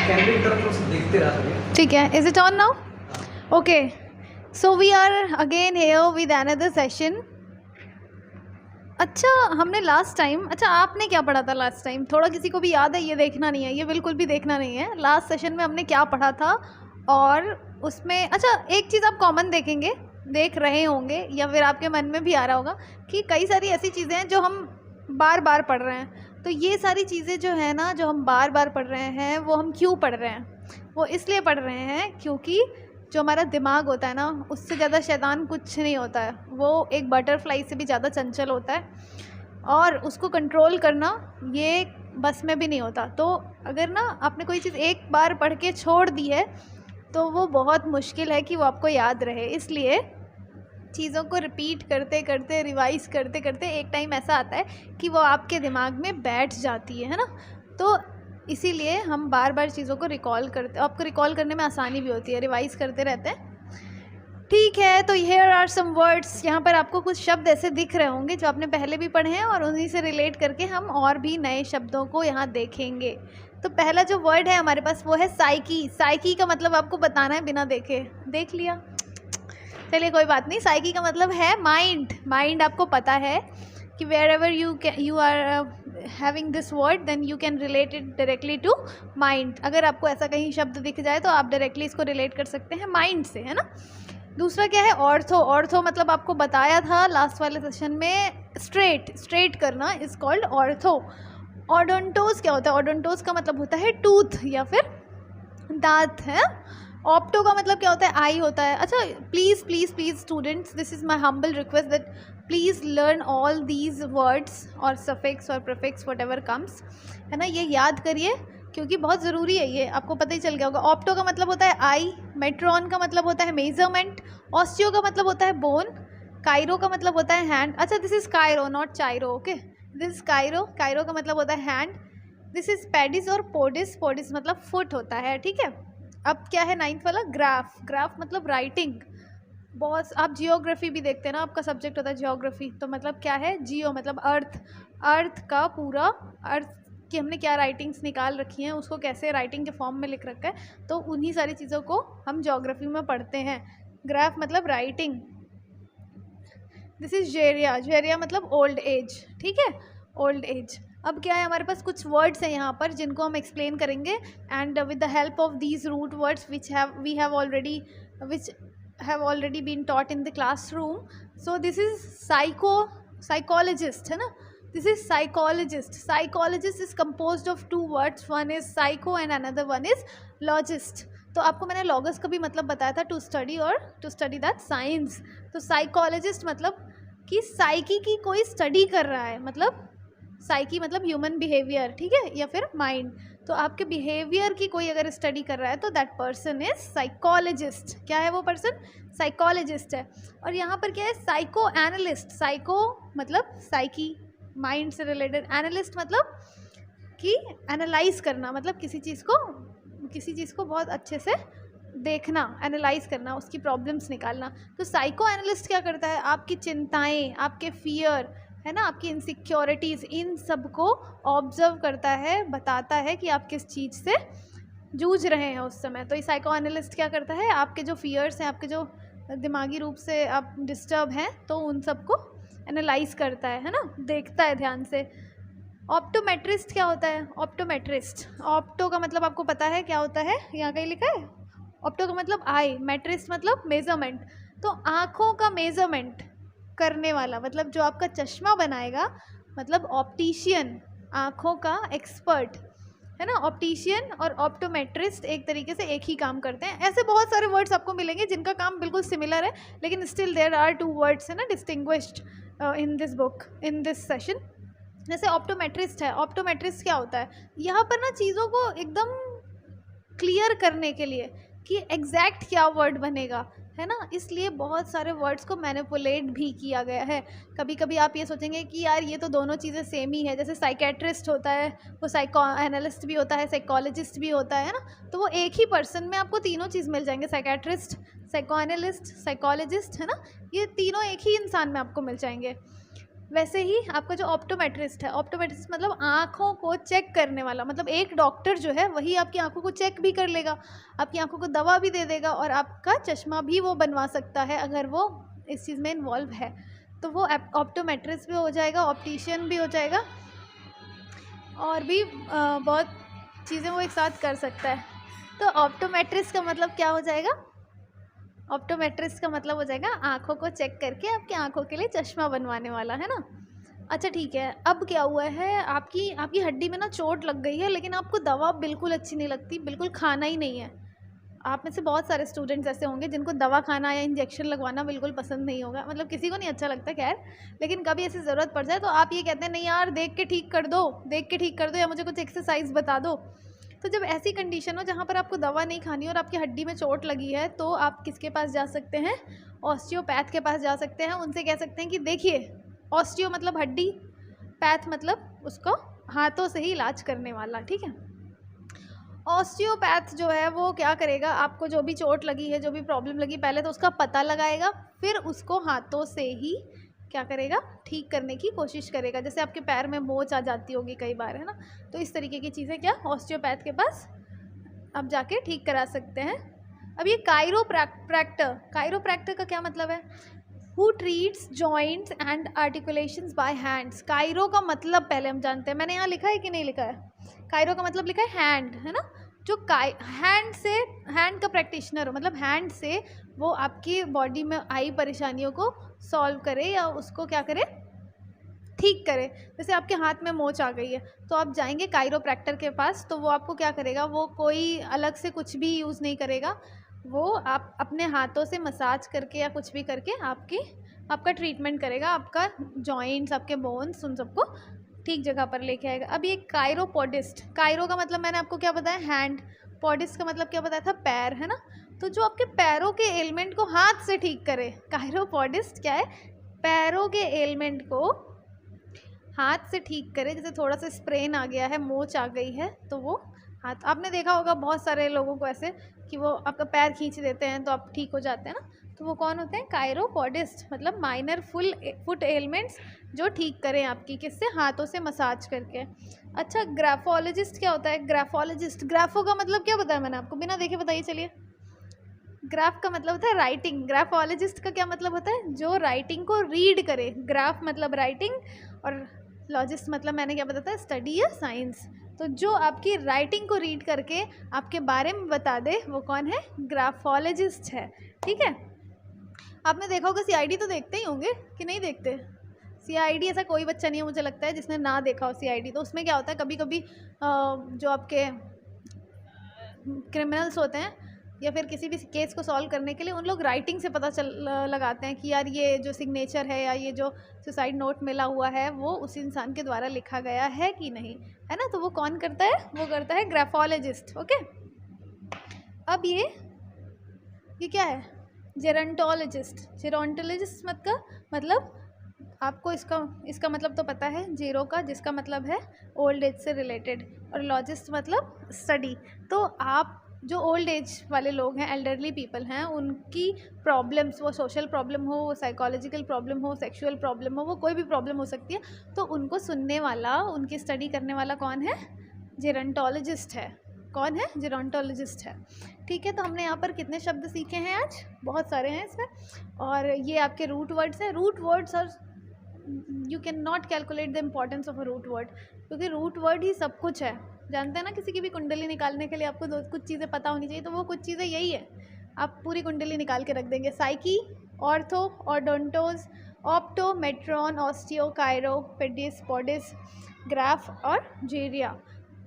कैमरे की तरफ थोड़ा सा देखते रहा करिए। ठीक है, is it on now? Okay, so we are again here with another session. अच्छा, हमने लास्ट टाइम, अच्छा आपने क्या पढ़ा था लास्ट टाइम? थोड़ा किसी को भी याद है? ये देखना नहीं है, ये बिल्कुल भी देखना नहीं है। लास्ट सेशन में हमने क्या पढ़ा था और उसमें अच्छा एक चीज़ आप कॉमन देखेंगे, देख रहे होंगे या फिर आपके मन में भी आ रहा होगा कि कई सारी ऐसी चीज़ें हैं जो हम बार बार पढ़ रहे हैं। तो ये सारी चीज़ें जो है ना, जो हम बार बार पढ़ रहे हैं, वो हम क्यों पढ़ रहे हैं? वो इसलिए पढ़ रहे हैं क्योंकि जो हमारा दिमाग होता है ना, उससे ज़्यादा शैतान कुछ नहीं होता है। वो एक बटरफ्लाई से भी ज़्यादा चंचल होता है और उसको कंट्रोल करना ये बस में भी नहीं होता। तो अगर ना आपने कोई चीज़ एक बार पढ़ के छोड़ दी है तो वो बहुत मुश्किल है कि वो आपको याद रहे। इसलिए चीज़ों को रिपीट करते करते, रिवाइज़ करते करते एक टाइम ऐसा आता है कि वो आपके दिमाग में बैठ जाती है ना। तो इसीलिए हम बार बार चीज़ों को रिकॉल करते, आपको रिकॉल करने में आसानी भी होती है, रिवाइज़ करते रहते हैं। ठीक है, तो हियर आर सम वर्ड्स। यहाँ पर आपको कुछ शब्द ऐसे दिख रहे होंगे जो आपने पहले भी पढ़े हैं और उन्हीं से रिलेट करके हम और भी नए शब्दों को यहाँ देखेंगे। तो पहला जो वर्ड है हमारे पास वो है साइकी। साइकी का मतलब आपको बताना है बिना देखे। देख लिया? चलिए कोई बात नहीं। साइकी का मतलब है माइंड। माइंड आपको पता है कि wherever you are having this word then you can relate it directly to mind. अगर आपको ऐसा कहीं शब्द दिख जाए तो आप डायरेक्टली इसको रिलेट कर सकते हैं माइंड से, है ना। दूसरा क्या है? ऑर्थो। ऑर्थो मतलब आपको बताया था लास्ट वाले सेशन में, स्ट्रेट करना इज कॉल्ड ऑर्थो। ओडोंटोस क्या होता है? ओडोंटोस का मतलब होता है टूथ या फिर दांत, है। ऑप्टो का मतलब क्या होता है? आई होता है। अच्छा, please please please students, this is my humble request that please learn all these words और सफिक्स और प्रीफिक्स वट एवर कम्स, है ना। ये याद करिए क्योंकि बहुत ज़रूरी है, ये आपको पता ही चल गया होगा। ऑप्टो का मतलब होता है आई, मेट्रॉन का मतलब होता है मेजरमेंट, ऑस्टियो का मतलब होता है बोन, कायरो का मतलब होता है हैंड। अच्छा, this is chiro not chiro, okay. This is chiro. Chiro का मतलब होता है हैंड। दिस इज़ पेडिस और पोडिस। पोडिस मतलब फुट होता है, ठीक है। अब क्या है 9th वाला? ग्राफ। ग्राफ मतलब राइटिंग। बहुत आप जियोग्राफी भी देखते हैं ना, आपका सब्जेक्ट होता है जियोग्राफी। तो मतलब क्या है? जियो मतलब अर्थ। अर्थ का पूरा, अर्थ कि हमने क्या राइटिंग्स निकाल रखी हैं, उसको कैसे राइटिंग के फॉर्म में लिख रखा है, तो उन्हीं सारी चीज़ों को हम ज्योग्राफी में पढ़ते हैं। ग्राफ मतलब writing. This is geria. Geria मतलब ओल्ड एज, ठीक है, ओल्ड एज। अब क्या है, हमारे पास कुछ वर्ड्स हैं यहाँ पर जिनको हम एक्सप्लेन करेंगे and with the help of these root words which have already been taught in the classroom. So this is psychologist, है ना। This is psychologist. Psychologist is composed of 2 words, one is psycho and another one is logist. तो आपको मैंने logos का भी मतलब बताया था, टू स्टडी और टू स्टडी दैट साइंस। तो साइकोलॉजिस्ट मतलब कि साइकी की कोई स्टडी कर रहा है, मतलब साइकी मतलब ह्यूमन बिहेवियर, ठीक है, या फिर माइंड। तो आपके बिहेवियर की कोई अगर स्टडी कर रहा है तो दैट पर्सन इज साइकोलॉजिस्ट। क्या है वो पर्सन? साइकोलॉजिस्ट है। और यहाँ पर क्या है? Psycho analyst. साइको मतलब साइकी, माइंड से रिलेटेड। एनालिस्ट मतलब कि एनालाइज करना, मतलब किसी चीज़ को बहुत अच्छे से देखना, एनालाइज करना, उसकी प्रॉब्लम्स निकालना। तो साइको एनालिस्ट क्या करता है? आपकी चिंताएं, आपके फियर, है ना, आपकी इनसिक्योरिटीज़, इन सब को ऑब्जर्व करता है, बताता है कि आप किस चीज़ से जूझ रहे हैं उस समय। तो ये साइको एनालिस्ट क्या करता है? आपके जो फियर्स हैं, आपके जो दिमागी रूप से आप डिस्टर्ब हैं, तो उन सब को एनालाइज करता है ना, देखता है ध्यान से। ऑप्टोमेट्रिस्ट क्या होता है? ऑप्टोमेट्रिस्ट, ऑप्टो का मतलब आपको पता है क्या होता है? यहाँ कहीं लिखा है। ऑप्टो का मतलब आई, मेट्रिस्ट मतलब मेजरमेंट। तो आँखों का मेजरमेंट करने वाला, मतलब जो आपका चश्मा बनाएगा, मतलब ऑप्टिशियन, आँखों का एक्सपर्ट, है ना। ऑप्टिशियन और ऑप्टोमेट्रिस्ट एक तरीके से एक ही काम करते हैं। ऐसे बहुत सारे वर्ड्स आपको मिलेंगे जिनका काम बिल्कुल सिमिलर है, लेकिन स्टिल देयर आर 2 वर्ड्स, है ना, distinguished in this book, in this session. जैसे ऑप्टोमेट्रिस्ट है। ऑप्टोमेट्रिस्ट क्या होता है? यहाँ पर ना चीज़ों को एकदम क्लियर करने के लिए कि एग्जैक्ट क्या वर्ड बनेगा, है ना, इसलिए बहुत सारे वर्ड्स को मैनिपुलेट भी किया गया है। कभी कभी आप ये सोचेंगे कि यार ये तो दोनों चीज़ें सेम ही है। जैसे साइकेट्रिस्ट होता है, वो साइको एनालिस्ट भी होता है, साइकोलॉजिस्ट भी होता है ना। तो वो एक ही पर्सन में आपको तीनों चीज़ मिल जाएंगे, साइकेट्रिस्ट, साइको एनालिस्ट, साइकोलॉजिस्ट, है ना। ये तीनों एक ही इंसान में आपको मिल जाएंगे। वैसे ही आपका जो ऑप्टोमेट्रिस्ट है, ऑप्टोमेट्रिस्ट मतलब आँखों को चेक करने वाला, मतलब एक डॉक्टर जो है वही आपकी आँखों को चेक भी कर लेगा, आपकी आँखों को दवा भी दे देगा और आपका चश्मा भी वो बनवा सकता है अगर वो इस चीज़ में इन्वॉल्व है। तो वो ऑप्टोमेट्रिस्ट भी हो जाएगा, ऑप्टिशियन भी हो जाएगा और भी बहुत चीज़ें वो एक साथ कर सकता है। तो ऑप्टोमेट्रिस्ट का मतलब क्या हो जाएगा? ऑप्टोमेट्रिस्ट का मतलब हो जाएगा आँखों को चेक करके आपकी आँखों के लिए चश्मा बनवाने वाला, है ना। अच्छा ठीक है, अब क्या हुआ है, आपकी आपकी हड्डी में ना चोट लग गई है, लेकिन आपको दवा बिल्कुल अच्छी नहीं लगती, बिल्कुल खाना ही नहीं है। आप में से बहुत सारे स्टूडेंट्स ऐसे होंगे जिनको दवा खाना या इंजेक्शन लगवाना बिल्कुल पसंद नहीं होगा, मतलब किसी को नहीं अच्छा लगता खैर, लेकिन कभी ऐसी ज़रूरत पड़ जाए तो आप ये कहते हैं नहीं यार देख के ठीक कर दो, देख के ठीक कर दो या मुझे कुछ एक्सरसाइज बता दो। तो जब ऐसी कंडीशन हो जहाँ पर आपको दवा नहीं खानी और आपकी हड्डी में चोट लगी है तो आप किसके पास जा सकते हैं? ऑस्टियोपैथ के पास जा सकते हैं। उनसे कह सकते हैं कि देखिए, ऑस्टियो मतलब हड्डी, पैथ मतलब उसको हाथों से ही इलाज करने वाला, ठीक है। ऑस्टियोपैथ जो है वो क्या करेगा, आपको जो भी चोट लगी है, जो भी प्रॉब्लम लगी, पहले तो उसका पता लगाएगा, फिर उसको हाथों से ही क्या करेगा, ठीक करने की कोशिश करेगा। जैसे आपके पैर में मोच आ जाती होगी कई बार, है ना, तो इस तरीके की चीज़ें क्या ऑस्टियोपैथ के पास आप जाके ठीक करा सकते हैं। अब ये कायरोप्रैक्टर का क्या मतलब है? Who treats joints and articulations by hands. Chiro का मतलब पहले हम जानते हैं, मैंने यहाँ लिखा है कि नहीं लिखा है? कायरो का मतलब लिखा है हैंड, है ना। जो हैंड से, हैंड का प्रैक्टिशनर हो, मतलब हैंड से वो आपकी बॉडी में आई परेशानियों को सॉल्व करे या उसको क्या करे, ठीक करे। जैसे आपके हाथ में मोच आ गई है तो आप जाएंगे कायरोप्रैक्टर के पास, तो वो आपको क्या करेगा, वो कोई अलग से कुछ भी यूज़ नहीं करेगा, वो आप अपने हाथों से मसाज करके या कुछ भी करके आपका ट्रीटमेंट करेगा, आपका जॉइंट्स, आपके बोन्स, उन सबको ठीक जगह पर लेके आएगा। अब ये कायरोपोडिस्ट, कायरो का मतलब मैंने आपको क्या बताया, हैंड, पोडिस्ट का मतलब क्या बताया था, पैर, है ना। तो जो आपके पैरों के एलिमेंट को हाथ से ठीक करे, कायरोपोडिस्ट क्या है, पैरों के एलिमेंट को हाथ से ठीक करे। जैसे थोड़ा सा स्प्रेन आ गया है, मोच आ गई है, तो वो हाथ, आपने देखा होगा बहुत सारे लोगों को ऐसे कि वो आपका पैर खींच देते हैं तो आप ठीक हो जाते हैं ना, तो वो कौन होते हैं, कायरोपोडिस्ट, मतलब माइनर फुट एलिमेंट्स जो ठीक करें आपकी, किससे, हाथों से मसाज करके। अच्छा, ग्राफोलॉजिस्ट क्या होता है? ग्राफोलॉजिस्ट, ग्राफो का मतलब क्या बताया मैंने आपको, बिना देखे बताइए चलिए। ग्राफ का मतलब होता है राइटिंग, ग्राफोलॉजिस्ट का क्या मतलब होता है, जो राइटिंग को रीड करे। ग्राफ मतलब राइटिंग और लॉजिस्ट मतलब मैंने क्या बताया, स्टडी या साइंस। तो जो आपकी राइटिंग को रीड करके आपके बारे में बता दे वो कौन है, ग्राफोलॉजिस्ट है, ठीक है। आपने देखा होगा सीआईडी तो देखते ही होंगे कि नहीं देखते? सीआईडी ऐसा कोई बच्चा नहीं है मुझे लगता है जिसने ना देखा हो सीआईडी। तो उसमें क्या होता है, कभी कभी जो आपके क्रिमिनल्स होते हैं या फिर किसी भी केस को सॉल्व करने के लिए उन लोग राइटिंग से पता लगाते हैं कि यार ये जो सिग्नेचर है या ये जो सुसाइड नोट मिला हुआ है वो उस इंसान के द्वारा लिखा गया है कि नहीं, है ना। तो वो कौन करता है, वो करता है ग्राफोलॉजिस्ट, ओके। अब ये क्या है, जेरोंटोलॉजिस्ट। जेरोंटोलॉजिस्ट मतलब आपको इसका मतलब तो पता है, जीरो का, जिसका मतलब है ओल्ड एज से रिलेटेड, और लॉजिस्ट मतलब स्टडी। तो आप जो ओल्ड एज वाले लोग हैं, एल्डरली पीपल हैं, उनकी प्रॉब्लम्स, वो सोशल प्रॉब्लम हो, वो साइकोलॉजिकल प्रॉब्लम हो, सेक्सुअल प्रॉब्लम हो, वो कोई भी प्रॉब्लम हो सकती है, तो उनको सुनने वाला, उनकी स्टडी करने वाला कौन है, जेरोंटोलॉजिस्ट है। कौन है, जेरोंटोलॉजिस्ट है, ठीक है। तो हमने यहाँ पर कितने शब्द सीखे हैं आज, बहुत सारे हैं इसमें, और ये आपके रूट वर्ड्स हैं। रूट वर्ड्स और you can not calculate the importance of a root word, क्योंकि रूट वर्ड ही सब कुछ है। जानते हैं ना, किसी की भी कुंडली निकालने के लिए आपको कुछ चीज़ें पता होनी चाहिए, तो वो कुछ चीज़ें यही है, आप पूरी कुंडली निकाल के रख देंगे। Psyche, ortho, odontos, opto, metron, osteo, chiro, pedis, podis, graph और जेरिया,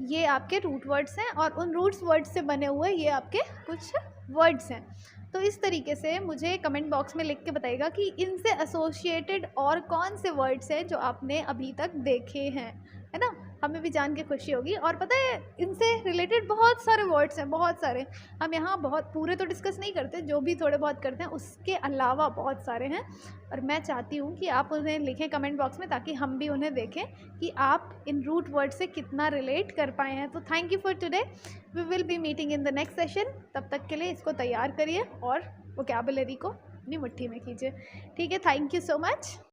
ये आपके रूट वर्ड्स हैं, और उन रूट्स वर्ड्स से बने हुए ये आपके कुछ वर्ड्स हैं। तो इस तरीके से मुझे कमेंट बॉक्स में लिख के बताइएगा कि इनसे एसोसिएटेड और कौन से वर्ड्स हैं जो आपने अभी तक देखे हैं, है ना। हमें भी जान के खुशी होगी। और पता है, इनसे रिलेटेड बहुत सारे वर्ड्स हैं, बहुत सारे। हम यहाँ बहुत पूरे तो डिस्कस नहीं करते, जो भी थोड़े बहुत करते हैं उसके अलावा बहुत सारे हैं, और मैं चाहती हूँ कि आप उन्हें लिखें कमेंट बॉक्स में, ताकि हम भी उन्हें देखें कि आप इन रूट वर्ड से कितना रिलेट कर पाए हैं। तो thank you for today, we will be meeting in the next session. तब तक के लिए इसको तैयार करिए और वोकैबुलरी को अपनी मुट्ठी में कीजिए, ठीक है। Thank you so much.